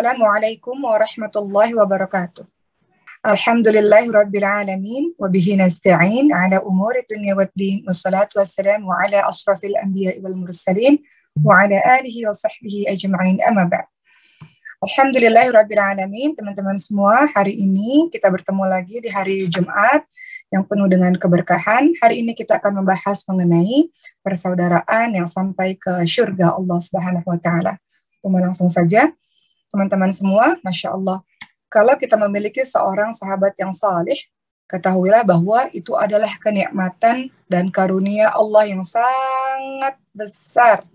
Assalamualaikum warahmatullahi wabarakatuh. Alhamdulillahirabbil alamin wa bihi nasta'in ala umuri dunya waddin wassalatu wassalamu ala asrafil anbiya'i wal mursalin wa ala alihi wa sahbihi ajma'in amma ba'd. Alhamdulillahirabbil alamin, teman-teman semua, hari ini kita bertemu lagi di hari Jumat yang penuh dengan keberkahan. Hari ini kita akan membahas mengenai persaudaraan yang sampai ke syurga Allah Subhanahu wa taala. Langsung saja, teman-teman semua, Masya Allah, kalau kita memiliki seorang sahabat yang saleh, ketahuilah bahwa itu adalah kenikmatan dan karunia Allah yang sangat besar.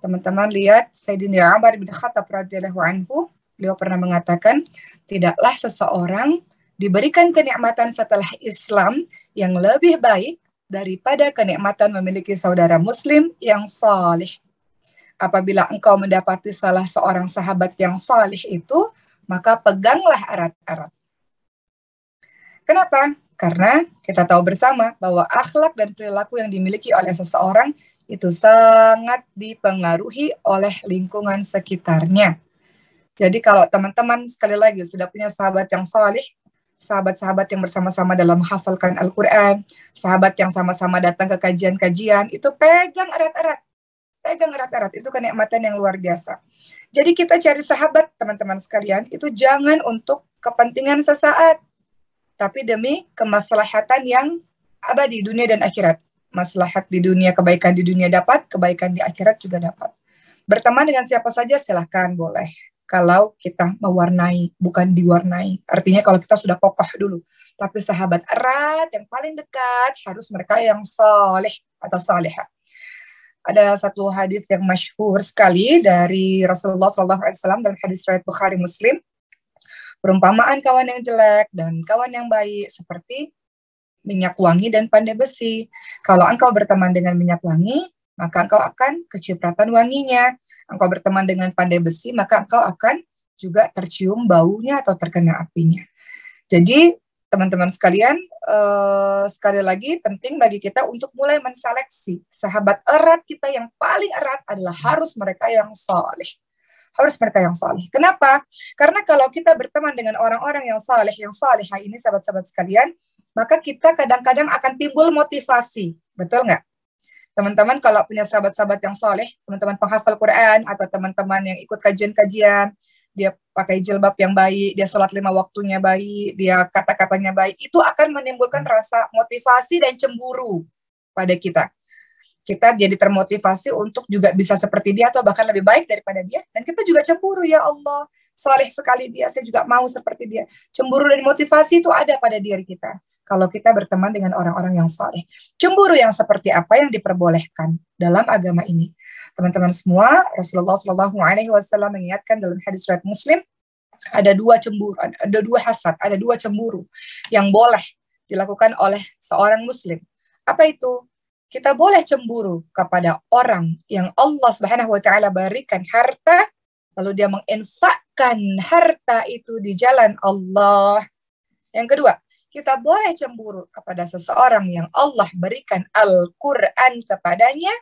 Teman-teman lihat Sayyidina Umar bin Khattab radhiyallahu anhu, beliau pernah mengatakan, tidaklah seseorang diberikan kenikmatan setelah Islam yang lebih baik daripada kenikmatan memiliki saudara muslim yang saleh. Apabila engkau mendapati salah seorang sahabat yang saleh itu, maka peganglah erat-erat. Kenapa? Karena kita tahu bersama bahwa akhlak dan perilaku yang dimiliki oleh seseorang itu sangat dipengaruhi oleh lingkungan sekitarnya. Jadi kalau teman-teman sekali lagi sudah punya sahabat yang saleh, sahabat-sahabat yang bersama-sama dalam menghafalkan Al-Quran, sahabat yang sama-sama datang ke kajian-kajian, itu pegang erat-erat. Pegang erat-erat, itu kenikmatan yang luar biasa. Jadi kita cari sahabat, teman-teman sekalian, itu jangan untuk kepentingan sesaat, tapi demi kemaslahatan yang abadi, dunia dan akhirat. Maslahat di dunia, kebaikan di dunia dapat, kebaikan di akhirat juga dapat. Berteman dengan siapa saja silahkan, boleh. Kalau kita mewarnai, bukan diwarnai. Artinya kalau kita sudah kokoh dulu. Tapi sahabat erat, yang paling dekat, harus mereka yang saleh atau salihah. Ada satu hadis yang masyhur sekali dari Rasulullah SAW dalam hadis riwayat Bukhari Muslim. Perumpamaan kawan yang jelek dan kawan yang baik seperti minyak wangi dan pandai besi. Kalau engkau berteman dengan minyak wangi, maka engkau akan kecipratan wanginya. Engkau berteman dengan pandai besi, maka engkau akan juga tercium baunya atau terkena apinya. Jadi teman-teman sekalian, sekali lagi penting bagi kita untuk mulai menseleksi sahabat erat kita yang paling erat adalah harus mereka yang saleh. Harus mereka yang saleh. Kenapa? Karena kalau kita berteman dengan orang-orang yang saleh, yang salihah ini sahabat-sahabat sekalian, maka kita kadang-kadang akan timbul motivasi. Betul nggak? Teman-teman kalau punya sahabat-sahabat yang saleh, teman-teman penghafal Quran atau teman-teman yang ikut kajian-kajian, dia pakai jilbab yang baik, dia sholat 5 waktunya baik, dia kata-katanya baik, itu akan menimbulkan rasa motivasi dan cemburu pada kita. Kita jadi termotivasi untuk juga bisa seperti dia atau bahkan lebih baik daripada dia. Dan kita juga cemburu, ya Allah, saleh sekali dia, saya juga mau seperti dia. Cemburu dan motivasi itu ada pada diri kita kalau kita berteman dengan orang-orang yang saleh. Cemburu yang seperti apa yang diperbolehkan dalam agama ini? Teman-teman semua, Rasulullah SAW mengingatkan dalam hadis riwayat Muslim, ada dua cemburu, ada dua hasad, ada dua cemburu yang boleh dilakukan oleh seorang Muslim. Apa itu? Kita boleh cemburu kepada orang yang Allah Subhanahu wa taala berikan harta, lalu dia menginfakkan harta itu di jalan Allah. Yang kedua, kita boleh cemburu kepada seseorang yang Allah berikan Al-Quran kepadanya,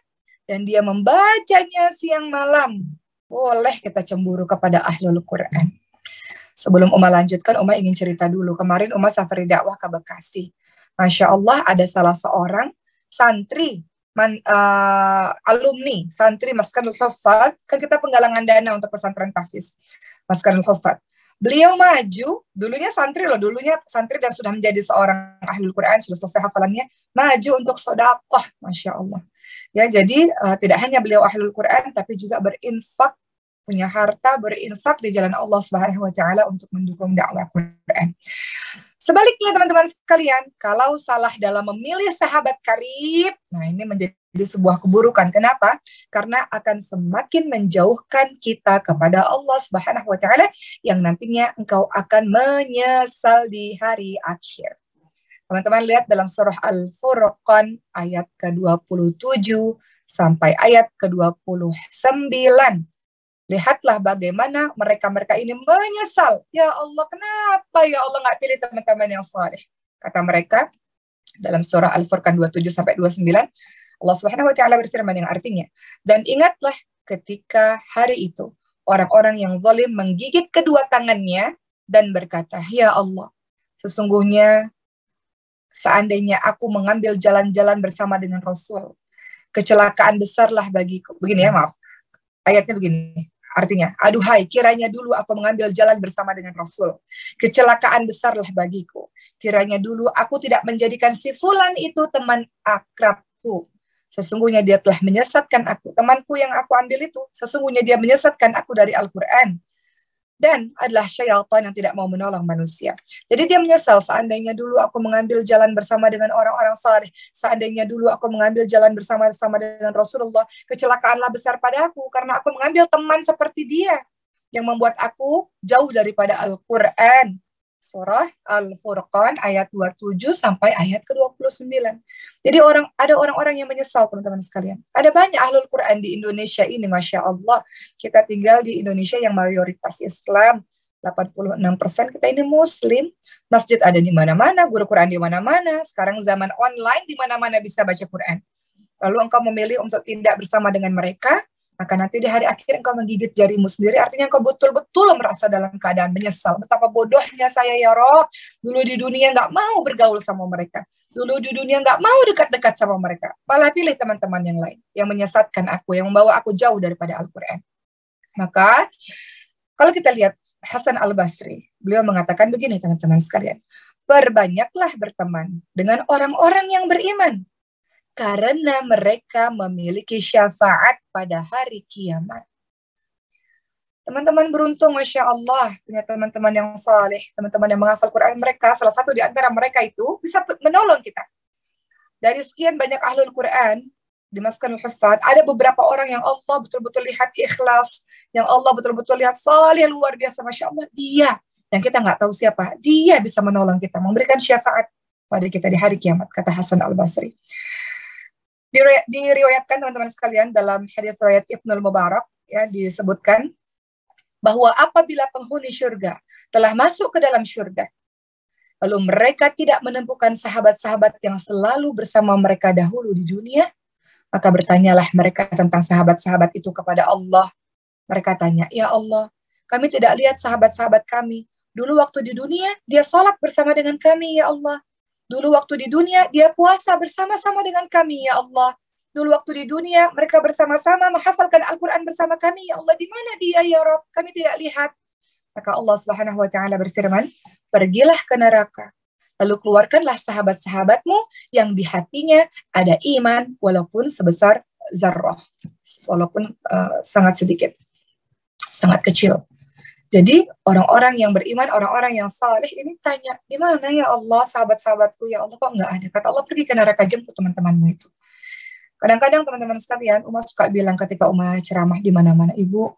dan dia membacanya siang malam. Boleh kita cemburu kepada Ahlul Quran. Sebelum Uma lanjutkan, Uma ingin cerita dulu. Kemarin Uma safari dakwah ke Bekasi. Masya Allah, ada salah seorang santri, alumni, santri Maskanul Huffaz. Kan kita penggalangan dana untuk pesantren tahfiz Maskanul Huffaz. Beliau maju, dulunya santri dan sudah menjadi seorang Ahlul Quran, sudah selesai hafalannya, maju untuk sedekah, Masya Allah. Ya, jadi tidak hanya beliau Ahlul Quran, tapi juga berinfak, punya harta, berinfak di jalan Allah Subhanahu wa taala untuk mendukung dakwah Quran. Sebaliknya teman-teman sekalian, kalau salah dalam memilih sahabat karib, nah ini menjadi sebuah keburukan. Kenapa? Karena akan semakin menjauhkan kita kepada Allah Subhanahu wa taala yang nantinya engkau akan menyesal di hari akhir. Teman-teman lihat dalam surah Al-Furqan ayat ke-27 sampai ayat ke-29. Lihatlah bagaimana mereka-mereka ini menyesal. Ya Allah, kenapa ya Allah nggak pilih teman-teman yang saleh? Kata mereka dalam surah Al-Furqan 27 sampai 29, Allah Subhanahu wa taala berfirman yang artinya, dan ingatlah ketika hari itu orang-orang yang zalim menggigit kedua tangannya dan berkata, ya Allah, sesungguhnya seandainya aku mengambil jalan-jalan bersama dengan Rasul, kecelakaan besarlah bagiku. Begini ya, maaf. Ayatnya begini. Artinya, aduhai, kiranya dulu aku mengambil jalan bersama dengan Rasul. Kecelakaan besarlah bagiku. Kiranya dulu aku tidak menjadikan si fulan itu teman akrabku. Sesungguhnya dia telah menyesatkan aku. Temanku yang aku ambil itu, sesungguhnya dia menyesatkan aku dari Al-Quran. Dan adalah syaitan yang tidak mau menolong manusia. Jadi dia menyesal, seandainya dulu aku mengambil jalan bersama dengan orang-orang saleh, seandainya dulu aku mengambil jalan bersama-sama dengan Rasulullah, kecelakaanlah besar padaku karena aku mengambil teman seperti dia yang membuat aku jauh daripada Al-Quran. Surah Al-Furqan ayat 27 sampai ayat ke-29. Jadi ada orang-orang yang menyesal, teman-teman sekalian. Ada banyak ahlul Quran di Indonesia ini, Masya Allah. Kita tinggal di Indonesia yang mayoritas Islam. 86% kita ini Muslim. Masjid ada di mana-mana, guru Quran di mana-mana. Sekarang zaman online, di mana-mana bisa baca Quran. Lalu engkau memilih untuk tidak bersama dengan mereka, maka nanti di hari akhir engkau menggigit jarimu sendiri, artinya engkau betul-betul merasa dalam keadaan menyesal. Betapa bodohnya saya ya Rob, dulu di dunia nggak mau bergaul sama mereka. Dulu di dunia nggak mau dekat-dekat sama mereka. Malah pilih teman-teman yang lain, yang menyesatkan aku, yang membawa aku jauh daripada Al-Quran. Maka, kalau kita lihat Hasan Al-Basri, beliau mengatakan begini teman-teman sekalian, perbanyaklah berteman dengan orang-orang yang beriman, karena mereka memiliki syafaat pada hari kiamat. Teman-teman beruntung, Masya Allah, punya teman-teman yang saleh, teman-teman yang menghafal Quran mereka, salah satu di antara mereka itu bisa menolong kita. Dari sekian banyak ahlul Quran, di Maskanul Huffaz, ada beberapa orang yang Allah betul-betul lihat ikhlas, yang Allah betul-betul lihat saleh luar biasa, Masya Allah, dia, dan kita nggak tahu siapa, dia bisa menolong kita, memberikan syafaat pada kita di hari kiamat, kata Hasan Al-Basri. Diriwayatkan teman-teman sekalian dalam hadis riwayat Ibnul Mubarak, ya, disebutkan bahwa apabila penghuni syurga telah masuk ke dalam syurga, lalu mereka tidak menemukan sahabat-sahabat yang selalu bersama mereka dahulu di dunia, maka bertanyalah mereka tentang sahabat-sahabat itu kepada Allah. Mereka tanya, ya Allah, kami tidak lihat sahabat-sahabat kami. Dulu waktu di dunia, dia sholat bersama dengan kami, ya Allah. Dulu waktu di dunia, dia puasa bersama-sama dengan kami, ya Allah. Dulu waktu di dunia, mereka bersama-sama menghafalkan Al-Quran bersama kami, ya Allah. Di mana dia, ya Rabb? Kami tidak lihat. Maka Allah Subhanahu wa Ta'ala berfirman, pergilah ke neraka. Lalu keluarkanlah sahabat-sahabatmu yang di hatinya ada iman, walaupun sebesar zarrah. Walaupun sangat sedikit, sangat kecil. Jadi orang-orang yang beriman, orang-orang yang saleh ini tanya, di mana ya Allah sahabat-sahabatku, ya Allah kok nggak ada? Kata Allah, pergi ke neraka, jemput teman-temanmu itu. Kadang-kadang teman-teman sekalian, Uma suka bilang ketika Uma ceramah di mana-mana, Ibu,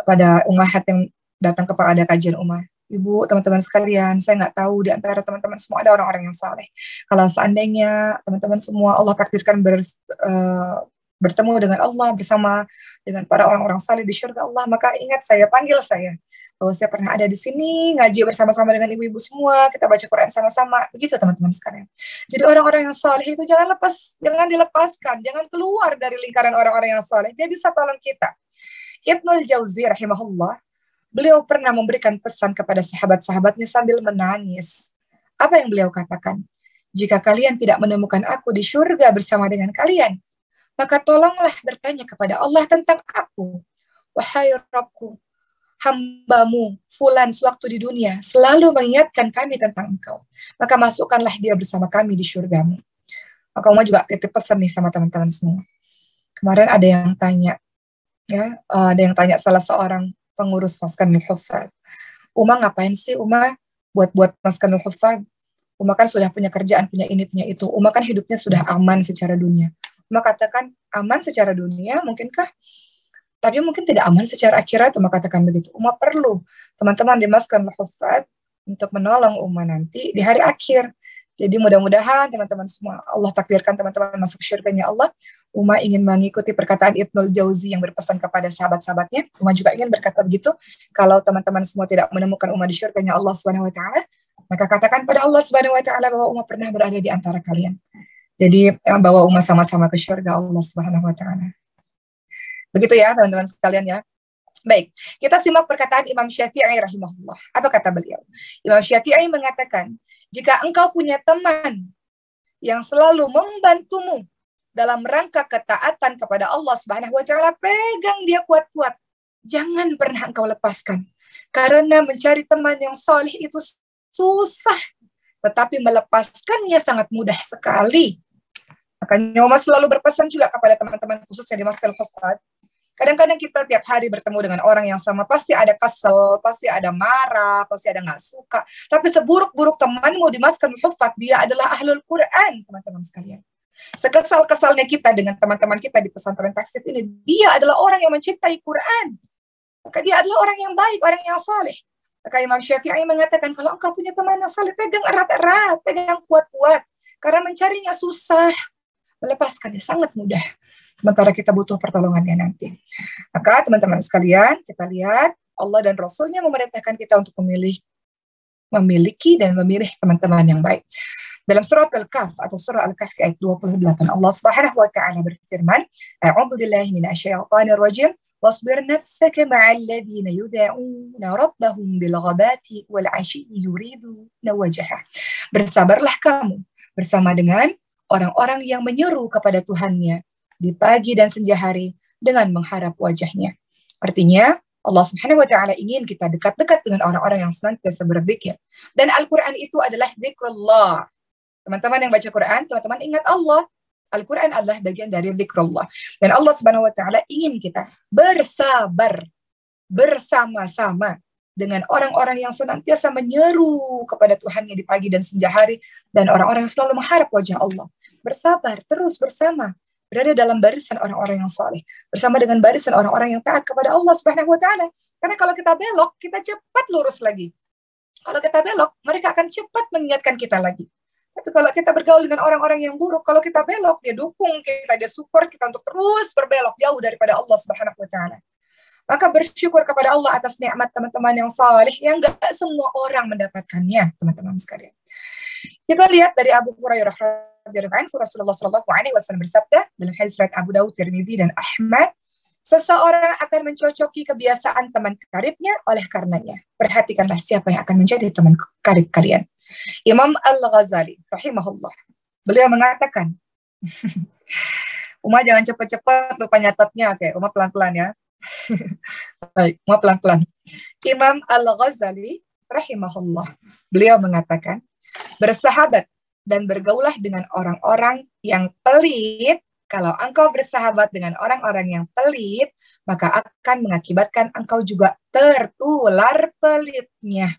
pada ummahat yang datang kepada kajian Uma, Ibu, teman-teman sekalian, saya nggak tahu di antara teman-teman semua ada orang-orang yang saleh. Kalau seandainya teman-teman semua Allah takdirkan bertemu dengan Allah bersama dengan para orang-orang saleh di syurga Allah, maka ingat saya, panggil saya, bahwa saya pernah ada di sini ngaji bersama-sama dengan ibu-ibu semua, kita baca Quran sama-sama, begitu teman-teman sekalian. Jadi orang-orang yang saleh itu jangan dilepaskan, jangan keluar dari lingkaran orang-orang yang saleh. Dia bisa tolong kita. Ibnul Jauzi rahimahullah, beliau pernah memberikan pesan kepada sahabat-sahabatnya sambil menangis. Apa yang beliau katakan? Jika kalian tidak menemukan aku di syurga bersama dengan kalian, maka tolonglah bertanya kepada Allah tentang aku. Wahai Rabbku, hambamu fulan sewaktu di dunia selalu mengingatkan kami tentang engkau, maka masukkanlah dia bersama kami di syurgamu. Maka Uma juga titip pesan nih sama teman-teman semua. Kemarin ada yang tanya, ya, ada yang tanya salah seorang pengurus Maskanul Huffaz, Uma ngapain sih Uma buat Maskanul Huffaz? Uma kan sudah punya kerjaan, punya ini, punya itu. Uma kan hidupnya sudah aman secara dunia. Uma katakan, aman secara dunia mungkinkah? Tapi mungkin tidak aman secara akhirat. Uma katakan begitu. Uma perlu teman-teman di Maskanul Huffaz untuk menolong Uma nanti di hari akhir. Jadi mudah-mudahan teman-teman semua Allah takdirkan teman-teman masuk syurganya Allah. Uma ingin mengikuti perkataan Ibnul Jauzi yang berpesan kepada sahabat-sahabatnya. Uma juga ingin berkata begitu. Kalau teman-teman semua tidak menemukan Uma di syurganya Allah Subhanahu wa Ta'ala, maka katakan pada Allah Subhanahu wa Ta'ala bahwa Uma pernah berada di antara kalian. Jadi bawa Uma sama-sama ke syurga Allah Subhanahu wa Ta'ala. Begitu ya teman-teman sekalian ya. Baik, kita simak perkataan Imam Syafi'i rahimahullah. Apa kata beliau? Imam Syafi'i mengatakan, jika engkau punya teman yang selalu membantumu dalam rangka ketaatan kepada Allah Subhanahu wa taala, pegang dia kuat-kuat. Jangan pernah engkau lepaskan. Karena mencari teman yang salih itu susah, tetapi melepaskannya sangat mudah sekali. Makanya Umar selalu berpesan juga kepada teman-teman khususnya di Masjidil Hufad. Kadang-kadang kita tiap hari bertemu dengan orang yang sama, pasti ada kesel, pasti ada marah, pasti ada nggak suka. Tapi seburuk-buruk temanmu di Masjidil Hufad, dia adalah ahlul Quran, teman-teman sekalian. Sekesal-kesalnya kita dengan teman-teman kita di pesantren taksif ini, dia adalah orang yang mencintai Quran. Maka dia adalah orang yang baik, orang yang saleh. Maka Imam Syafi'i mengatakan, kalau engkau punya teman yang saleh, pegang erat-erat, pegang kuat-kuat. Karena mencarinya susah, melepaskannya sangat mudah. Sementara kita butuh pertolongannya nanti. Maka teman-teman sekalian, kita lihat Allah dan Rasulnya memerintahkan kita untuk memiliki dan memilih teman-teman yang baik. Dalam surat Al-Kahf atau surah Al-Kahf ayat 28, Allah Subhanahu wa taala berfirman, "A'udzu billahi minasyaitonir rajim, wasbir nafsaka ma'al ladzina yud'una rabbahum bil ghadati wal 'ashyi yuriduna wajhah." Bersabarlah kamu bersama dengan orang-orang yang menyeru kepada Tuhannya di pagi dan senja hari dengan mengharap wajahnya. Artinya, Allah Subhanahu wa taala ingin kita dekat-dekat dengan orang-orang yang senantiasa berzikir. Dan Al-Qur'an itu adalah zikrullah. Teman-teman yang baca Quran, teman-teman ingat Allah. Al-Quran adalah bagian dari zikrullah. Dan Allah Subhanahu wa taala ingin kita bersabar bersama-sama dengan orang-orang yang senantiasa menyeru kepada Tuhannya di pagi dan senja hari, dan orang-orang yang selalu mengharap wajah Allah. Bersabar terus bersama, berada dalam barisan orang-orang yang saleh, bersama dengan barisan orang-orang yang taat kepada Allah Subhanahu wa taala. Karena kalau kita belok, kita cepat lurus lagi. Kalau kita belok, mereka akan cepat mengingatkan kita lagi. Tapi kalau kita bergaul dengan orang-orang yang buruk, kalau kita belok, dia dukung kita, dia support kita untuk terus berbelok jauh daripada Allah Subhanahu wa taala. Maka bersyukur kepada Allah atas nikmat teman-teman yang saleh yang enggak semua orang mendapatkannya, teman-teman sekalian. Kita lihat dari Abu Hurairah radhiyallahu anhu, Rasulullah sallallahu alaihi wasallam bersabda dalam hadis riwayat Abu Dawud, Tirmidzi dan Ahmad, seseorang akan mencocoki kebiasaan teman karibnya oleh karenanya. Perhatikanlah siapa yang akan menjadi teman karib kalian. Imam Al-Ghazali rahimahullah, beliau mengatakan, Uma jangan cepat-cepat lupa nyatatnya, oke, Uma pelan-pelan ya. Baik, Uma pelan-pelan. Imam Al-Ghazali rahimahullah, beliau mengatakan, bersahabat dan bergaulah dengan orang-orang yang pelit. Kalau engkau bersahabat dengan orang-orang yang pelit, maka akan mengakibatkan engkau juga tertular pelitnya.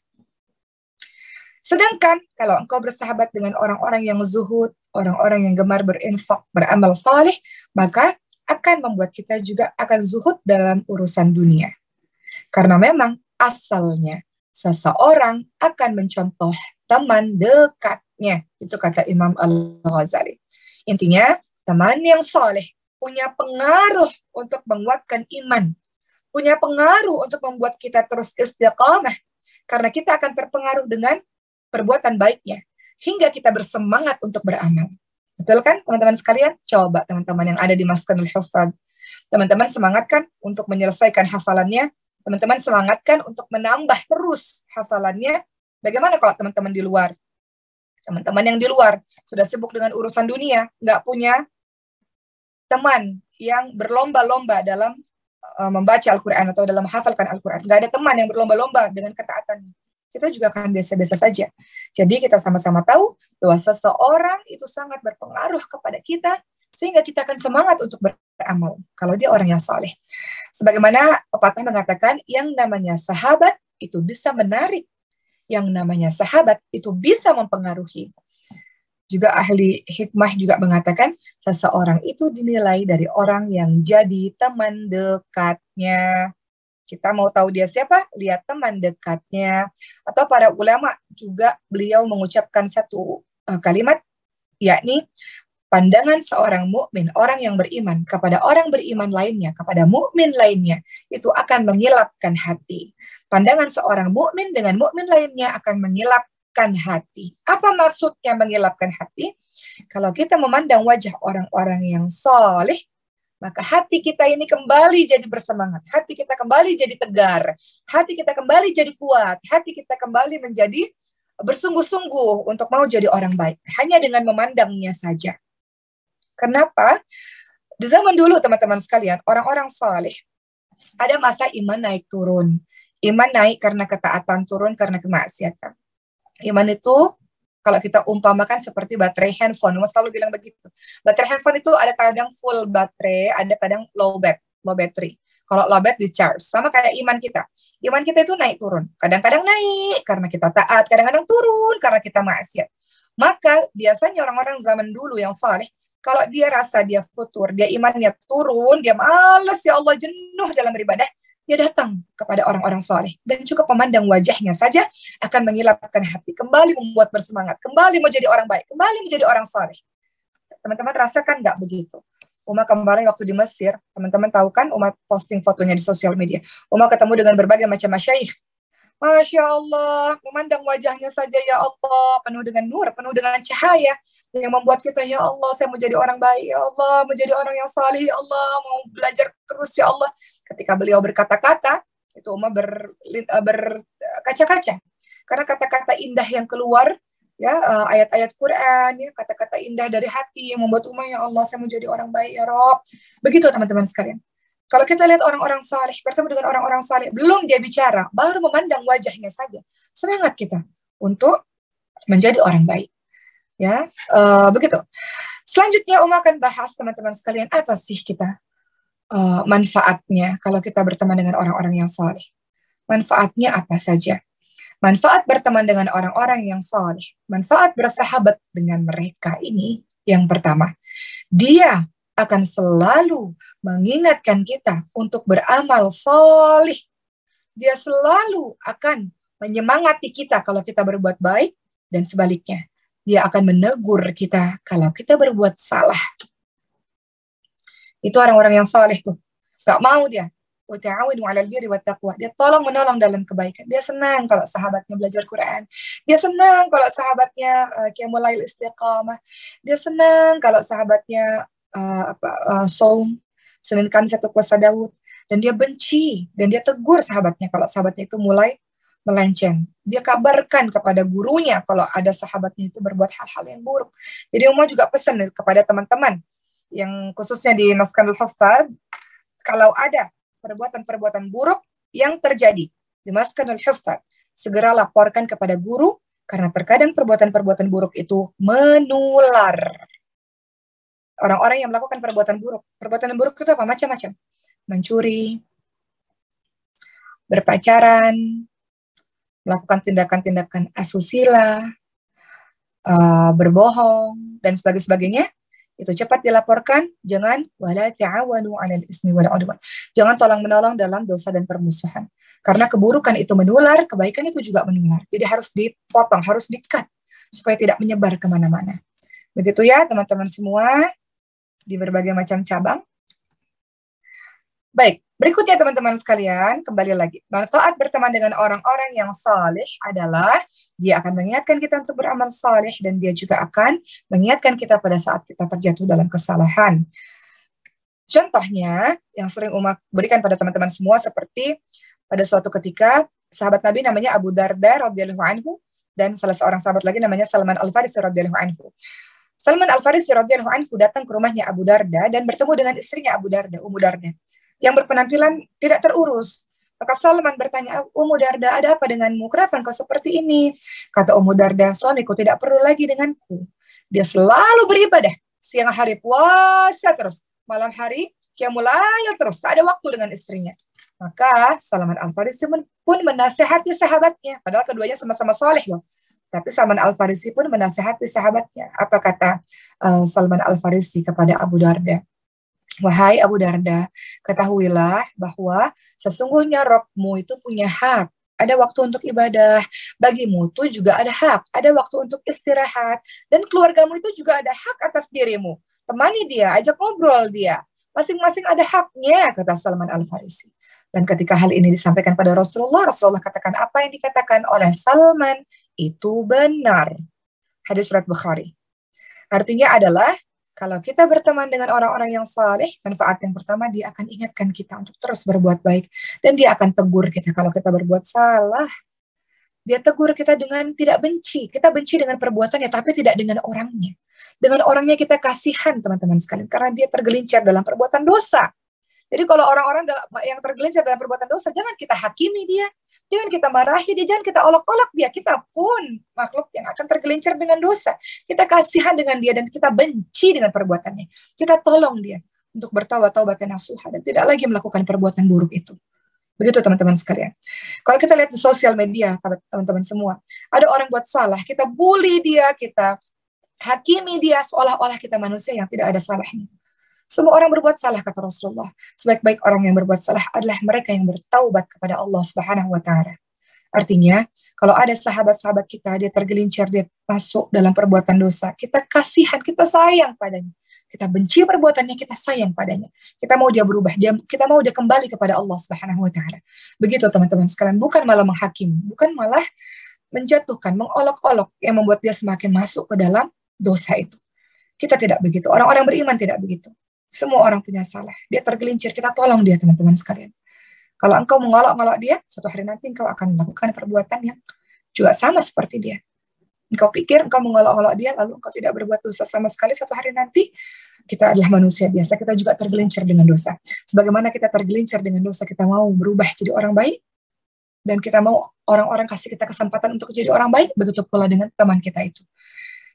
Sedangkan kalau engkau bersahabat dengan orang-orang yang zuhud, orang-orang yang gemar berinfak, beramal saleh, maka akan membuat kita juga akan zuhud dalam urusan dunia. Karena memang asalnya seseorang akan mencontoh teman dekatnya. Itu kata Imam Al-Ghazali. Intinya, teman yang saleh punya pengaruh untuk menguatkan iman, punya pengaruh untuk membuat kita terus istiqamah, karena kita akan terpengaruh dengan perbuatan baiknya, hingga kita bersemangat untuk beramal. Betul kan, teman-teman sekalian? Coba teman-teman yang ada di Maskanul Hufad, teman-teman semangatkan untuk menyelesaikan hafalannya, teman-teman semangatkan untuk menambah terus hafalannya. Bagaimana kalau teman-teman di luar? Teman-teman yang di luar sudah sibuk dengan urusan dunia, nggak punya teman yang berlomba-lomba dalam membaca Al-Quran atau dalam menghafalkan Al-Quran. Nggak ada teman yang berlomba-lomba dengan ketaatan. Kita juga akan biasa-biasa saja. Jadi kita sama-sama tahu bahwa seseorang itu sangat berpengaruh kepada kita, sehingga kita akan semangat untuk beramal kalau dia orang yang saleh. Sebagaimana pepatah mengatakan, yang namanya sahabat itu bisa menarik, yang namanya sahabat itu bisa mempengaruhi. Juga ahli hikmah juga mengatakan, seseorang itu dinilai dari orang yang jadi teman dekatnya. Kita mau tahu dia siapa? Lihat teman dekatnya. Atau para ulama juga beliau mengucapkan satu kalimat, yakni pandangan seorang mukmin, orang yang beriman kepada orang beriman lainnya, kepada mukmin lainnya, itu akan mengilapkan hati. Pandangan seorang mukmin dengan mukmin lainnya akan mengilapkan hati. Apa maksudnya mengilapkan hati? Kalau kita memandang wajah orang-orang yang saleh, maka hati kita ini kembali jadi bersemangat, hati kita kembali jadi tegar, hati kita kembali jadi kuat, hati kita kembali menjadi bersungguh-sungguh untuk mau jadi orang baik, hanya dengan memandangnya saja. Kenapa? Di zaman dulu teman-teman sekalian, orang-orang saleh, ada masa iman naik turun. Iman naik karena ketaatan, turun karena kemaksiatan. Iman itu kalau kita umpamakan seperti baterai handphone, Mas selalu bilang begitu. Baterai handphone itu ada kadang full baterai, ada kadang low battery. Kalau low battery di charge, sama kayak iman kita. Iman kita itu naik turun. Kadang-kadang naik karena kita taat, kadang-kadang turun karena kita maksiat. Maka biasanya orang-orang zaman dulu yang saleh, kalau dia rasa dia futur, dia imannya turun, dia malas, ya Allah jenuh dalam beribadah, dia datang kepada orang-orang soleh dan cukup memandang wajahnya saja akan mengilapkan hati, kembali membuat bersemangat, kembali menjadi orang baik, kembali menjadi orang soleh. Teman-teman rasakan nggak begitu? Uma kemarin waktu di Mesir, teman-teman tahu kan Uma posting fotonya di sosial media. Uma ketemu dengan berbagai macam masyaikh. Masya Allah, memandang wajahnya saja ya Allah, penuh dengan nur, penuh dengan cahaya, yang membuat kita, ya Allah, saya mau jadi orang baik, ya Allah, menjadi orang yang saleh, ya Allah, mau belajar terus, ya Allah. Ketika beliau berkata-kata, itu Uma berkaca-kaca. Karena kata-kata indah yang keluar, ya ayat-ayat Quran, ya kata-kata indah dari hati yang membuat Uma, ya Allah, saya mau jadi orang baik, ya Rob. Begitu teman-teman sekalian. Kalau kita lihat orang-orang saleh, bertemu dengan orang-orang saleh, belum dia bicara, baru memandang wajahnya saja. Semangat kita untuk menjadi orang baik. Ya, begitu. Selanjutnya Uma akan bahas teman-teman sekalian, apa sih kita manfaatnya kalau kita berteman dengan orang-orang yang saleh. Manfaatnya apa saja? Manfaat berteman dengan orang-orang yang saleh, manfaat bersahabat dengan mereka ini yang pertama, dia akan selalu mengingatkan kita untuk beramal saleh. Dia selalu akan menyemangati kita kalau kita berbuat baik, dan sebaliknya, dia akan menegur kita kalau kita berbuat salah. Itu orang-orang yang saleh tuh. Gak mau dia. Wata'awinu 'alal birri wattaqwa. Dia tolong menolong dalam kebaikan. Dia senang kalau sahabatnya belajar Quran. Dia senang kalau sahabatnya qiyamul lail istiqamah. Dia senang kalau sahabatnya saum, Senin Kamis atau puasa Daud. Dan dia benci dan dia tegur sahabatnya kalau sahabatnya itu mulai melenceng. Dia kabarkan kepada gurunya kalau ada sahabatnya itu berbuat hal-hal yang buruk. Jadi Uma juga pesan kepada teman-teman yang khususnya di Maskanul Huffaz, kalau ada perbuatan-perbuatan buruk yang terjadi di Maskanul Huffaz, segera laporkan kepada guru, karena terkadang perbuatan-perbuatan buruk itu menular. Orang-orang yang melakukan perbuatan buruk itu apa? Macam-macam. Mencuri, berpacaran, melakukan tindakan-tindakan asusila, berbohong, dan sebagainya, itu cepat dilaporkan. Jangan wala ta'awanu 'alal ismi wal 'udwan. Jangan tolong-menolong dalam dosa dan permusuhan. Karena keburukan itu menular, kebaikan itu juga menular. Jadi harus dipotong, harus di-cut supaya tidak menyebar kemana-mana. Begitu ya teman-teman semua di berbagai macam cabang. Baik, berikutnya teman-teman sekalian, kembali lagi. Manfaat berteman dengan orang-orang yang saleh adalah dia akan mengingatkan kita untuk beramal saleh, dan dia juga akan mengingatkan kita pada saat kita terjatuh dalam kesalahan. Contohnya yang sering Uma berikan pada teman-teman semua, seperti pada suatu ketika sahabat Nabi namanya Abu Darda radhiyallahu anhu, dan salah seorang sahabat lagi namanya Salman Al-Farisi radhiyallahu anhu. Salman Al-Farisi radhiyallahu anhu datang ke rumahnya Abu Darda dan bertemu dengan istrinya Abu Darda, Ummu Darda, yang berpenampilan tidak terurus. Maka Salman bertanya, Ummu Darda, ada apa denganmu? Kenapa engkau seperti ini? Kata Ummu Darda, suamiku tidak perlu lagi denganku. Dia selalu beribadah. Siang hari puasa terus. Malam hari qiyamul lail terus. Tak ada waktu dengan istrinya. Maka Salman Al-Farisi pun menasihati sahabatnya. Padahal keduanya sama-sama soleh loh. Tapi Salman Al-Farisi pun menasihati sahabatnya. Apa kata Salman Al-Farisi kepada Abu Darda? Wahai Abu Darda, ketahuilah bahwa sesungguhnya Rabbmu itu punya hak. Ada waktu untuk ibadah. Bagimu itu juga ada hak. Ada waktu untuk istirahat. Dan keluargamu itu juga ada hak atas dirimu. Temani dia, ajak ngobrol dia. Masing-masing ada haknya, kata Salman Al-Farisi. Dan ketika hal ini disampaikan pada Rasulullah, Rasulullah katakan apa yang dikatakan oleh Salman itu benar. Hadis riwayat Bukhari. Artinya adalah Kalau kita berteman dengan orang-orang yang saleh, manfaat yang pertama dia akan ingatkan kita untuk terus berbuat baik. Dan dia akan tegur kita kalau kita berbuat salah. Dia tegur kita dengan tidak benci. Kita benci dengan perbuatannya, tapi tidak dengan orangnya. Dengan orangnya kita kasihan, teman-teman sekalian. Karena dia tergelincir dalam perbuatan dosa. Jadi kalau orang-orang yang tergelincir dalam perbuatan dosa, jangan kita hakimi dia. Jangan kita marahi dia, jangan kita olok-olok dia. Kita pun makhluk yang akan tergelincir dengan dosa. Kita kasihan dengan dia dan kita benci dengan perbuatannya. Kita tolong dia untuk bertaubat-taubat nasuha dan tidak lagi melakukan perbuatan buruk itu. Begitu teman-teman sekalian. Kalau kita lihat di sosial media, teman-teman semua, ada orang buat salah, kita bully dia, kita hakimi dia seolah-olah kita manusia yang tidak ada salahnya. Semua orang berbuat salah, kata Rasulullah. Sebaik-baik orang yang berbuat salah adalah mereka yang bertaubat kepada Allah Subhanahu wa Ta'ala. Artinya, kalau ada sahabat-sahabat kita, dia tergelincir, dia masuk dalam perbuatan dosa, kita kasihan, kita sayang padanya. Kita benci perbuatannya, kita sayang padanya. Kita mau dia berubah, kita mau dia kembali kepada Allah Subhanahu wa Ta'ala. Begitu teman-teman sekalian, bukan malah menghakimi, bukan malah menjatuhkan, mengolok-olok yang membuat dia semakin masuk ke dalam dosa itu. Kita tidak begitu. Orang-orang beriman tidak begitu. Semua orang punya salah. Dia tergelincir, kita tolong dia teman-teman sekalian. Kalau engkau mengolok-olok dia, suatu hari nanti engkau akan melakukan perbuatan yang juga sama seperti dia. Engkau pikir engkau mengolok-olok dia, lalu engkau tidak berbuat dosa sama sekali, suatu hari nanti kita adalah manusia biasa, kita juga tergelincir dengan dosa. Sebagaimana kita tergelincir dengan dosa, kita mau berubah jadi orang baik, dan kita mau orang-orang kasih kita kesempatan untuk jadi orang baik, begitu pula dengan teman kita itu.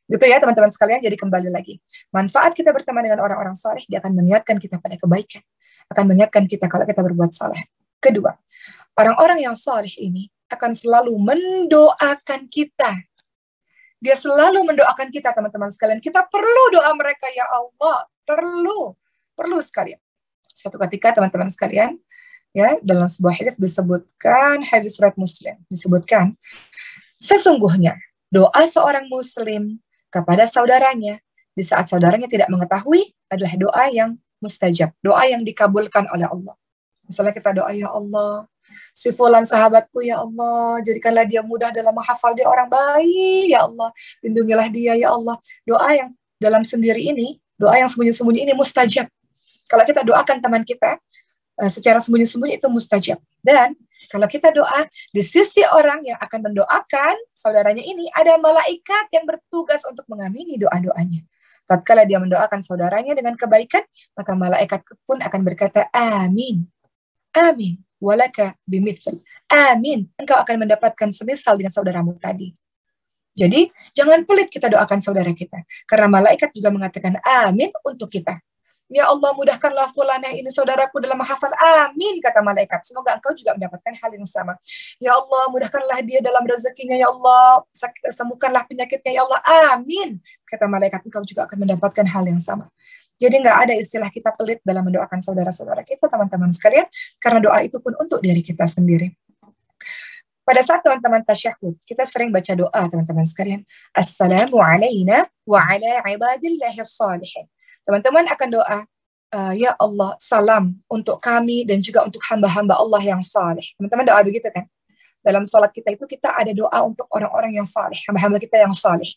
Gitu ya teman-teman sekalian, jadi kembali lagi. Manfaat kita berteman dengan orang-orang saleh, dia akan mengingatkan kita pada kebaikan. Akan mengingatkan kita kalau kita berbuat salah. Kedua, orang-orang yang saleh ini akan selalu mendoakan kita. Dia selalu mendoakan kita teman-teman sekalian. Kita perlu doa mereka ya Allah. Perlu sekali. Suatu ketika teman-teman sekalian, ya dalam sebuah hadis disebutkan, hadis riwayat Muslim, disebutkan, sesungguhnya doa seorang muslim kepada saudaranya di saat saudaranya tidak mengetahui adalah doa yang mustajab, doa yang dikabulkan oleh Allah. Misalnya kita doa, ya Allah, si fulan sahabatku ya Allah, jadikanlah dia mudah dalam menghafal, dia orang baik ya Allah, lindungilah dia ya Allah. Doa yang dalam sendiri ini, doa yang sembunyi-sembunyi ini mustajab. Kalau kita doakan teman kita secara sembunyi-sembunyi itu mustajab. Dan kalau kita doa, di sisi orang yang akan mendoakan saudaranya ini, ada malaikat yang bertugas untuk mengamini doa-doanya. Tatkala dia mendoakan saudaranya dengan kebaikan, maka malaikat pun akan berkata, amin. Amin. Walaka bimithli. Amin. Engkau akan mendapatkan semisal dengan saudaramu tadi. Jadi, jangan pelit kita doakan saudara kita. Karena malaikat juga mengatakan amin untuk kita. Ya Allah, mudahkanlah fulanah ini saudaraku dalam menghafal. Amin, kata malaikat. Semoga engkau juga mendapatkan hal yang sama. Ya Allah, mudahkanlah dia dalam rezekinya. Ya Allah, sembuhkanlah penyakitnya. Ya Allah, amin, kata malaikat. Engkau juga akan mendapatkan hal yang sama. Jadi nggak ada istilah kita pelit dalam mendoakan saudara-saudara kita, teman-teman sekalian. Karena doa itu pun untuk diri kita sendiri. Pada saat teman-teman tasyahud, kita sering baca doa, teman-teman sekalian. Assalamu alayna wa ala ibadillahis salihin. Teman-teman akan doa, ya Allah, salam untuk kami dan juga untuk hamba-hamba Allah yang saleh. Teman-teman doa begitu kan? Dalam sholat kita itu kita ada doa untuk orang-orang yang saleh, hamba-hamba kita yang saleh.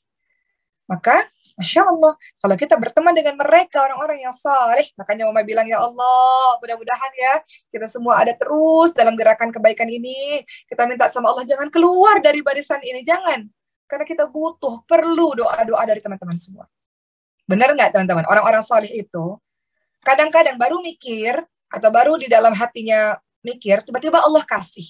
Maka, Masya Allah, kalau kita berteman dengan mereka, orang-orang yang saleh, makanya Mama bilang, ya Allah, mudah-mudahan ya, kita semua ada terus dalam gerakan kebaikan ini. Kita minta sama Allah, jangan keluar dari barisan ini, jangan. Karena kita butuh, perlu doa-doa dari teman-teman semua. Benar nggak teman-teman? Orang-orang saleh itu kadang-kadang baru mikir atau baru di dalam hatinya mikir, tiba-tiba Allah kasih.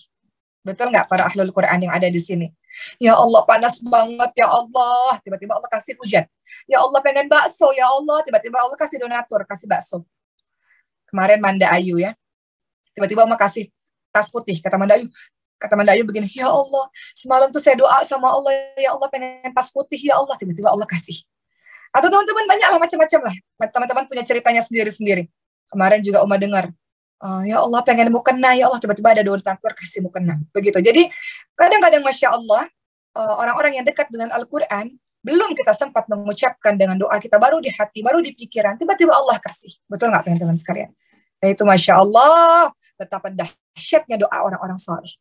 Betul nggak para ahlul Quran yang ada di sini? Ya Allah, panas banget ya Allah, tiba-tiba Allah kasih hujan. Ya Allah, pengen bakso ya Allah, tiba-tiba Allah kasih donatur, kasih bakso. Kemarin Manda Ayu ya, tiba-tiba Allah kasih tas putih. Kata Manda Ayu begini, ya Allah, semalam tuh saya doa sama Allah, ya Allah pengen tas putih ya Allah, tiba-tiba Allah kasih. Atau teman-teman banyak lah, macam-macam lah. Teman-teman punya ceritanya sendiri-sendiri. Kemarin juga Uma dengar, ya Allah pengen mukena, ya Allah tiba-tiba ada donatur kasih mukena. Begitu. Jadi kadang-kadang Masya Allah, orang-orang yang dekat dengan Al-Quran, belum kita sempat mengucapkan dengan doa kita, baru di hati, baru di pikiran, tiba-tiba Allah kasih. Betul nggak teman-teman sekalian? Yaitu Masya Allah, betapa dahsyatnya doa orang-orang saleh.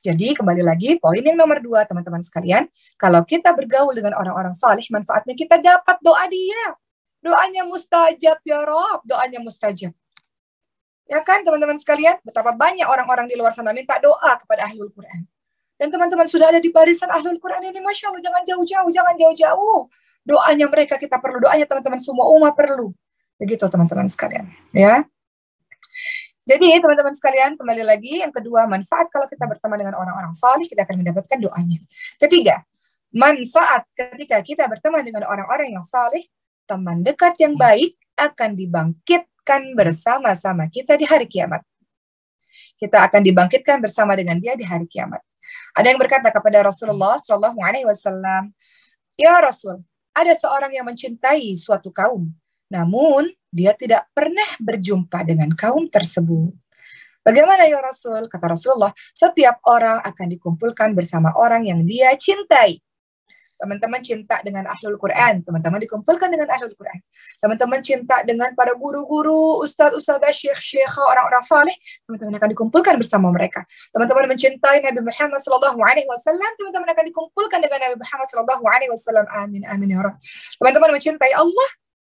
Jadi kembali lagi poin yang nomor 2 teman-teman sekalian, kalau kita bergaul dengan orang-orang saleh, manfaatnya kita dapat doa dia. Doanya mustajab ya Rob, doanya mustajab. Ya kan teman-teman sekalian, betapa banyak orang-orang di luar sana minta doa kepada ahlul Quran. Dan teman-teman sudah ada di barisan ahlul Quran ini, Masya Allah, jangan jauh-jauh, jangan jauh-jauh. Doanya mereka kita perlu, doanya teman-teman semua umat perlu. Begitu teman-teman sekalian. Ya. Jadi teman-teman sekalian, kembali lagi, yang kedua, manfaat kalau kita berteman dengan orang-orang salih, kita akan mendapatkan doanya. Ketiga, manfaat ketika kita berteman dengan orang-orang yang salih, teman dekat yang baik akan dibangkitkan bersama-sama kita di hari kiamat. Kita akan dibangkitkan bersama dengan dia di hari kiamat. Ada yang berkata kepada Rasulullah SAW, "Ya Rasul, ada seorang yang mencintai suatu kaum, namun dia tidak pernah berjumpa dengan kaum tersebut. Bagaimana ya Rasul?" Kata Rasulullah, "Setiap orang akan dikumpulkan bersama orang yang dia cintai." Teman-teman cinta dengan ahlul Quran, teman-teman dikumpulkan dengan ahlul Quran. Teman-teman cinta dengan para guru-guru, ustaz-ustazah, syekh-syekh, orang-orang saleh, teman-teman akan dikumpulkan bersama mereka. Teman-teman mencintai Nabi Muhammad SAW, teman-teman akan dikumpulkan dengan Nabi Muhammad SAW. Amin, amin ya Rabb. Teman-teman mencintai Allah,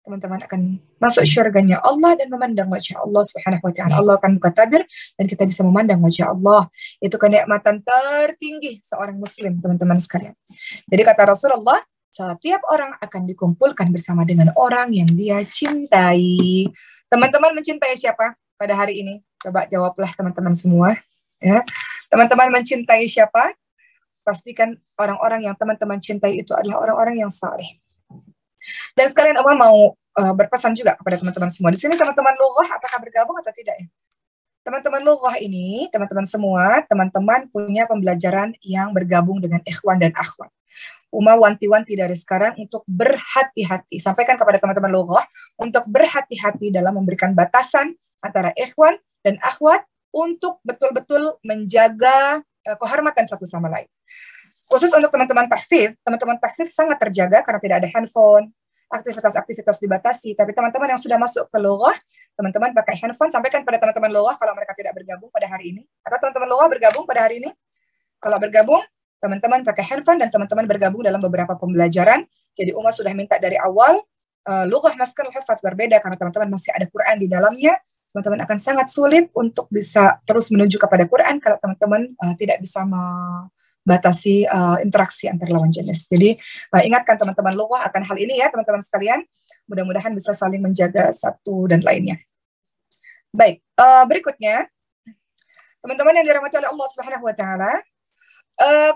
teman-teman akan masuk syurganya Allah dan memandang wajah Allah Subhanahu wa ta'ala. Allah akan buka tabir dan kita bisa memandang wajah Allah. Itu kenikmatan tertinggi seorang muslim, teman-teman sekalian. Jadi kata Rasulullah, setiap orang akan dikumpulkan bersama dengan orang yang dia cintai. Teman-teman mencintai siapa pada hari ini? Coba jawablah teman-teman semua. Ya. Teman-teman mencintai siapa? Pastikan orang-orang yang teman-teman cintai itu adalah orang-orang yang saleh. Dan sekalian Oma mau berpesan juga kepada teman-teman semua. Di sini teman-teman lughah apakah bergabung atau tidak ya? Teman-teman lughah ini, teman-teman semua, teman-teman punya pembelajaran yang bergabung dengan ikhwan dan akhwat. Uma wanti-wanti dari sekarang untuk berhati-hati. Sampaikan kepada teman-teman lughah untuk berhati-hati dalam memberikan batasan antara ikhwan dan akhwat untuk betul-betul menjaga kehormatan satu sama lain. Khusus untuk teman-teman tahfidz sangat terjaga karena tidak ada handphone, aktivitas-aktivitas dibatasi. Tapi teman-teman yang sudah masuk ke lughah, teman-teman pakai handphone, sampaikan pada teman-teman lughah kalau mereka tidak bergabung pada hari ini. Atau teman-teman lughah bergabung pada hari ini. Kalau bergabung, teman-teman pakai handphone dan teman-teman bergabung dalam beberapa pembelajaran. Jadi Uma sudah minta dari awal, lughah maskan hafaz berbeda karena teman-teman masih ada Quran di dalamnya. Teman-teman akan sangat sulit untuk bisa terus menuju kepada Quran kalau teman-teman tidak bisa batasi interaksi antar lawan jenis. Jadi ingatkan teman-teman lughah akan hal ini ya teman-teman sekalian. Mudah-mudahan bisa saling menjaga satu dan lainnya. Baik, berikutnya teman-teman yang dirahmati oleh Allah Subhanahu wa taala,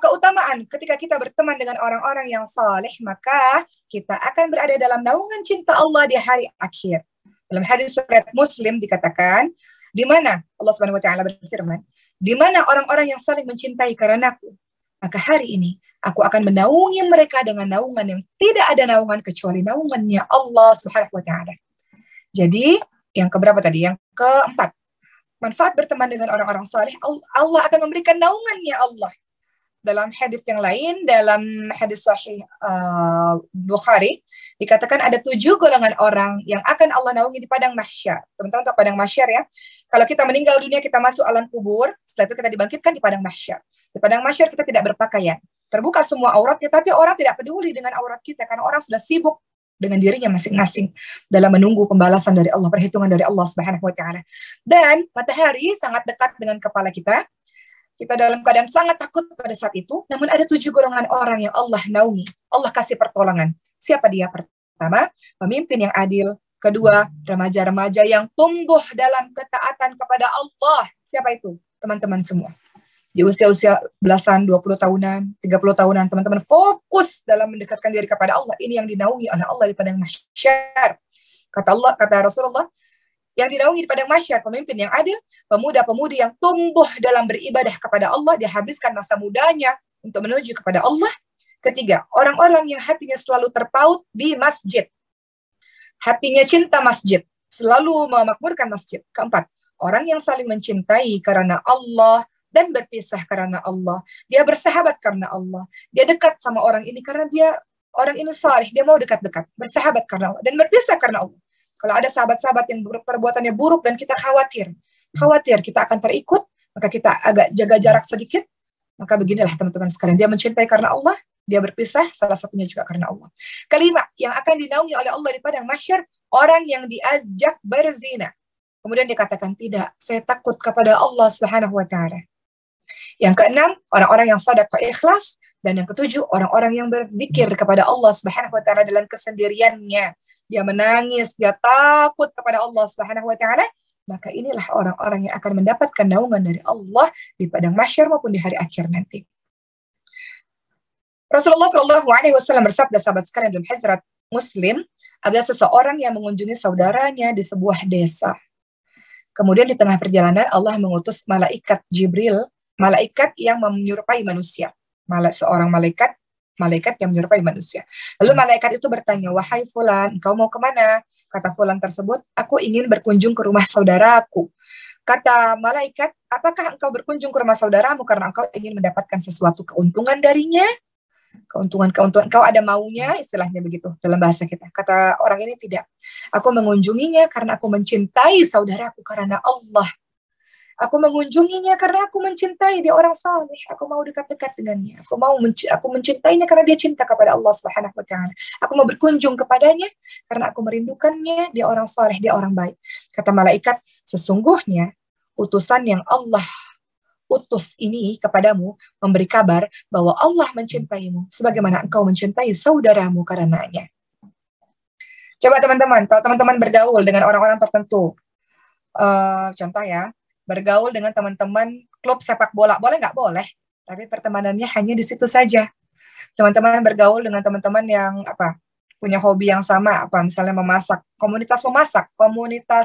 keutamaan ketika kita berteman dengan orang-orang yang saleh, maka kita akan berada dalam naungan cinta Allah di hari akhir. Dalam hadis riwayat Muslim dikatakan, di mana Allah Subhanahu wa taala berfirman, di mana orang-orang yang saling mencintai karenaku, maka hari ini aku akan menaungi mereka dengan naungan yang tidak ada naungan kecuali naungannya Allah Subhanahu wa taala. Jadi, yang keberapa tadi? Yang keempat. Manfaat berteman dengan orang-orang saleh, Allah akan memberikan naungannya Allah. Dalam hadis yang lain, dalam hadis sahih Bukhari, dikatakan ada 7 golongan orang yang akan Allah naungi di padang mahsyar. Teman-teman tahu padang mahsyar ya? Kalau kita meninggal dunia, kita masuk alam kubur, setelah itu kita dibangkitkan di padang mahsyar. Di padang mahsyar kita tidak berpakaian. Terbuka semua auratnya, tapi orang tidak peduli dengan aurat kita, karena orang sudah sibuk dengan dirinya masing-masing dalam menunggu pembalasan dari Allah, perhitungan dari Allah Subhanahu wa taala. Dan matahari sangat dekat dengan kepala kita. Kita dalam keadaan sangat takut pada saat itu, namun ada 7 golongan orang yang Allah naungi. Allah kasih pertolongan. Siapa dia? Pertama, pemimpin yang adil. Kedua, remaja-remaja yang tumbuh dalam ketaatan kepada Allah. Siapa itu? Teman-teman semua. Di usia-usia belasan, 20 tahunan, 30 tahunan, teman-teman fokus dalam mendekatkan diri kepada Allah. Ini yang dinaungi oleh Allah di padang mahsyar. Kata Rasulullah, yang dinaungi di padang mahsyar, pemimpin yang adil, pemuda-pemudi yang tumbuh dalam beribadah kepada Allah, dia habiskan masa mudanya untuk menuju kepada Allah. Ketiga, orang-orang yang hatinya selalu terpaut di masjid. Hatinya cinta masjid, selalu memakmurkan masjid. Keempat, orang yang saling mencintai karena Allah dan berpisah karena Allah. Dia bersahabat karena Allah. Dia dekat sama orang ini karena orang ini saleh, dia mau dekat-dekat, bersahabat karena Allah dan berpisah karena Allah. Kalau ada sahabat-sahabat yang perbuatannya buruk dan kita khawatir kita akan terikut, maka kita agak jaga jarak sedikit. Maka beginilah teman-teman sekalian, dia mencintai karena Allah, dia berpisah, salah satunya juga karena Allah. Kelima, yang akan dinaungi oleh Allah di padang mahsyar, orang yang diajak berzina. Kemudian dikatakan tidak, saya takut kepada Allah Subhanahu wa taala. Yang keenam, orang-orang yang shadaqah ikhlas. Dan yang ketujuh, orang-orang yang berzikir kepada Allah Subhanahu wa taala dalam kesendiriannya. Dia menangis, dia takut kepada Allah Subhanahu wa taala. Maka inilah orang-orang yang akan mendapatkan naungan dari Allah di padang mahsyar maupun di hari akhir nanti. Rasulullah Shallallahu Alaihi Wasallam bersabda, sahabat sekalian, dalam hadits Muslim, ada seseorang yang mengunjungi saudaranya di sebuah desa. Kemudian di tengah perjalanan Allah mengutus malaikat Jibril, malaikat yang menyerupai manusia. Seorang malaikat yang menyerupai manusia. Lalu malaikat itu bertanya, wahai fulan, engkau mau kemana? Kata fulan tersebut, aku ingin berkunjung ke rumah saudaraku. Kata malaikat, apakah engkau berkunjung ke rumah saudaramu karena engkau ingin mendapatkan sesuatu keuntungan darinya? Keuntungan engkau ada maunya, istilahnya begitu dalam bahasa kita. Kata orang ini, tidak. Aku mengunjunginya karena aku mencintai saudaraku karena Allah. Aku mengunjunginya karena aku mencintai dia orang saleh. Aku mau dekat-dekat dengannya. Aku mencintainya karena dia cinta kepada Allah Subhanahu wa taala. Aku mau berkunjung kepadanya karena aku merindukannya, dia orang saleh, dia orang baik. Kata malaikat, sesungguhnya utusan yang Allah utus ini kepadamu memberi kabar bahwa Allah mencintaimu sebagaimana engkau mencintai saudaramu karenanya. Coba teman-teman, kalau teman-teman bergaul dengan orang-orang tertentu, contoh ya, bergaul dengan teman-teman klub sepak bola, boleh nggak? Boleh, tapi pertemanannya hanya di situ saja. Teman-teman bergaul dengan teman-teman yang punya hobi yang sama, misalnya memasak, komunitas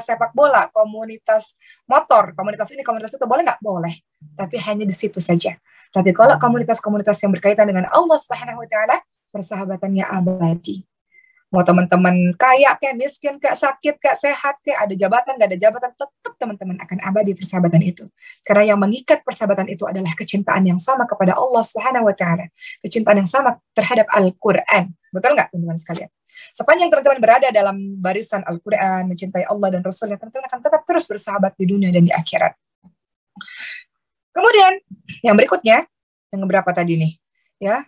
sepak bola, komunitas motor, komunitas ini, komunitas itu, boleh nggak? Boleh, tapi hanya di situ saja. Tapi kalau komunitas-komunitas yang berkaitan dengan Allah Subhanahu wa taala, persahabatannya abadi. Mau teman-teman kaya, kayak miskin, kayak sakit, kayak sehat, kayak ada jabatan, nggak ada jabatan, tetap teman-teman akan abadi persahabatan itu. Karena yang mengikat persahabatan itu adalah kecintaan yang sama kepada Allah Subhanahu wa taala, kecintaan yang sama terhadap Al-Qur'an. Betul nggak, teman-teman sekalian? Sepanjang teman-teman berada dalam barisan Al-Qur'an, mencintai Allah dan Rasulnya, teman-teman akan tetap terus bersahabat di dunia dan di akhirat. Kemudian yang berikutnya, yang berapa tadi nih? Ya,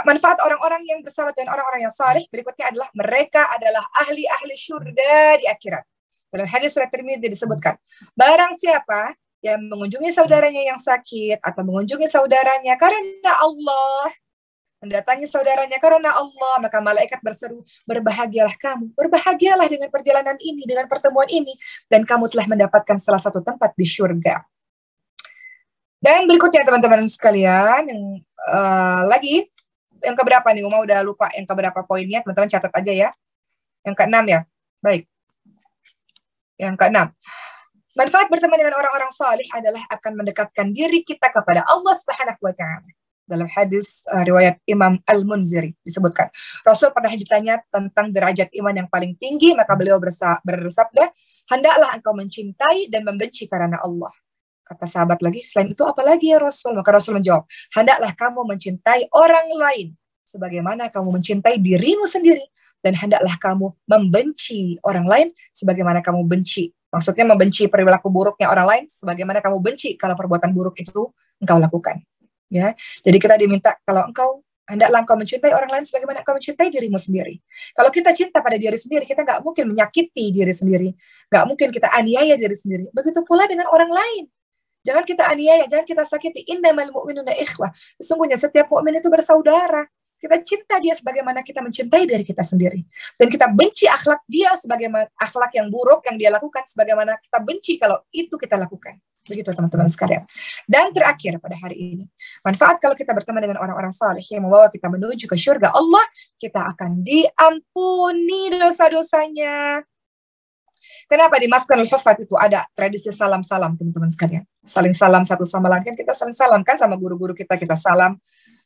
manfaat orang-orang yang bersahabat dengan orang-orang yang saleh berikutnya adalah mereka adalah ahli-ahli syurga di akhirat. Dalam hadis riwayat Tirmidzi disebutkan, barang siapa yang mengunjungi saudaranya yang sakit atau mengunjungi saudaranya karena Allah, mendatangi saudaranya karena Allah, maka malaikat berseru, berbahagialah kamu, berbahagialah dengan perjalanan ini, dengan pertemuan ini, dan kamu telah mendapatkan salah satu tempat di syurga. Dan berikutnya teman-teman sekalian, yang lagi, yang keberapa nih? Uma udah lupa yang keberapa poinnya, teman-teman catat aja ya. Yang keenam ya. Baik. Yang keenam. Manfaat berteman dengan orang-orang salih adalah akan mendekatkan diri kita kepada Allah Subhanahu wa taala. Dalam hadis riwayat Imam Al-Munziri disebutkan, Rasul pernah ditanya tentang derajat iman yang paling tinggi, maka beliau bersabda, hendaklah engkau mencintai dan membenci karena Allah. Kata sahabat lagi, selain itu apa lagi ya Rasul? Maka Rasul menjawab, hendaklah kamu mencintai orang lain sebagaimana kamu mencintai dirimu sendiri, dan hendaklah kamu membenci orang lain sebagaimana kamu benci. Maksudnya membenci perilaku buruknya orang lain sebagaimana kamu benci kalau perbuatan buruk itu engkau lakukan. Ya, jadi kita diminta hendaklah engkau mencintai orang lain sebagaimana engkau mencintai dirimu sendiri. Kalau kita cinta pada diri sendiri, kita nggak mungkin menyakiti diri sendiri, nggak mungkin kita aniaya diri sendiri. Begitu pula dengan orang lain. Jangan kita aniaya, jangan kita sakiti. Innamal mu'minuna ikhwah. Sesungguhnya setiap mukmin itu bersaudara. Kita cinta dia sebagaimana kita mencintai diri kita sendiri. Dan kita benci akhlak dia sebagaimana akhlak yang buruk yang dia lakukan, sebagaimana kita benci kalau itu kita lakukan. Begitu teman-teman sekalian. Dan terakhir pada hari ini, manfaat kalau kita berteman dengan orang-orang saleh yang membawa kita menuju ke syurga Allah, kita akan diampuni dosa-dosanya. Kenapa di Maskanul Huffaz itu ada tradisi salam-salam, teman-teman sekalian? Saling salam satu sama lain, kan kita saling salam kan sama guru-guru kita salam,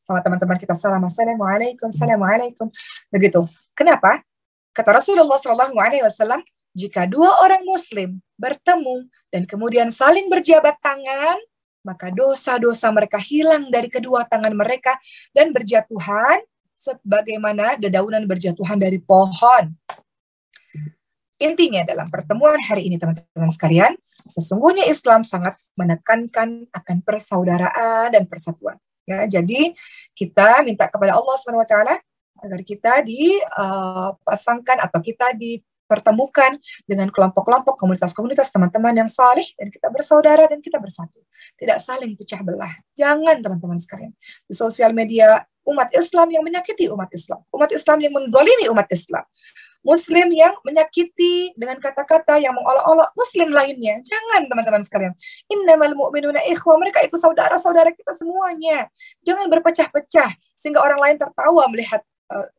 sama teman-teman kita salam, assalamualaikum, assalamualaikum. Begitu. Kenapa? Kata Rasulullah SAW, jika dua orang muslim bertemu dan kemudian saling berjabat tangan, maka dosa-dosa mereka hilang dari kedua tangan mereka dan berjatuhan sebagaimana dedaunan berjatuhan dari pohon. Intinya dalam pertemuan hari ini teman-teman sekalian, sesungguhnya Islam sangat menekankan akan persaudaraan dan persatuan. Ya, jadi kita minta kepada Allah Subhanahu wa taala agar kita dipasangkan atau kita dipertemukan dengan kelompok-kelompok, komunitas-komunitas teman-teman yang saleh, dan kita bersaudara dan kita bersatu. Tidak saling pecah belah. Jangan teman-teman sekalian. Di sosial media umat Islam yang menyakiti umat Islam yang menggolimi umat Islam, Muslim yang menyakiti dengan kata-kata yang mengolok-olok Muslim lainnya. Jangan teman-teman sekalian. Innamal mu'minuna ikhwah, mereka itu saudara-saudara kita semuanya. Jangan berpecah-pecah sehingga orang lain tertawa melihat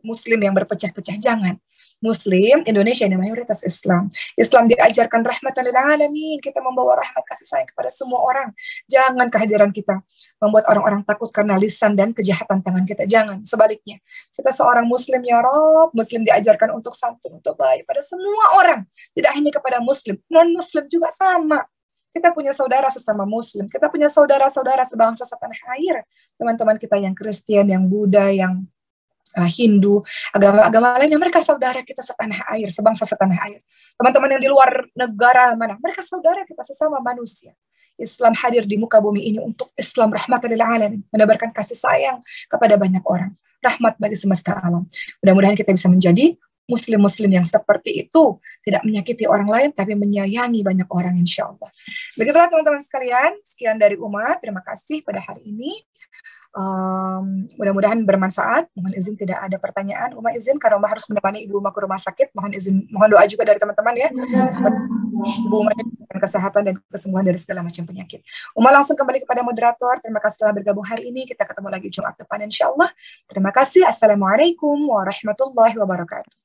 Muslim yang berpecah-pecah. Jangan. Muslim Indonesia ini mayoritas Islam. Islam diajarkan rahmatan lil alamin. Kita membawa rahmat kasih sayang kepada semua orang. Jangan kehadiran kita membuat orang-orang takut karena lisan dan kejahatan tangan kita. Jangan. Sebaliknya, kita seorang Muslim ya Rob. Muslim diajarkan untuk santun, untuk baik pada semua orang. Tidak hanya kepada Muslim, non-Muslim juga sama. Kita punya saudara sesama Muslim. Kita punya saudara-saudara sebangsa setanah air. Teman-teman kita yang Kristen, yang Buddha, yang Hindu, agama-agama lainnya, mereka saudara kita setanah air, sebangsa setanah air. Teman-teman yang di luar negara mana, mereka saudara kita sesama manusia. Islam hadir di muka bumi ini untuk Islam rahmatan lil alamin, menebarkan kasih sayang kepada banyak orang, rahmat bagi semesta alam. Mudah-mudahan kita bisa menjadi muslim-muslim yang seperti itu, tidak menyakiti orang lain tapi menyayangi banyak orang, insya Allah. Begitulah teman-teman sekalian, sekian dari Umat. Terima kasih pada hari ini. Mudah-mudahan bermanfaat. Mohon izin tidak ada pertanyaan. Uma izin karena Uma harus menemani Ibu Uma ke rumah sakit. Mohon izin, mohon doa juga dari teman-teman ya, supaya Ibu Uma dengan kesehatan dan kesembuhan dari segala macam penyakit. Uma langsung kembali kepada moderator. Terima kasih telah bergabung hari ini. Kita ketemu lagi Jumat depan insya Allah. Terima kasih. Assalamualaikum warahmatullahi wabarakatuh.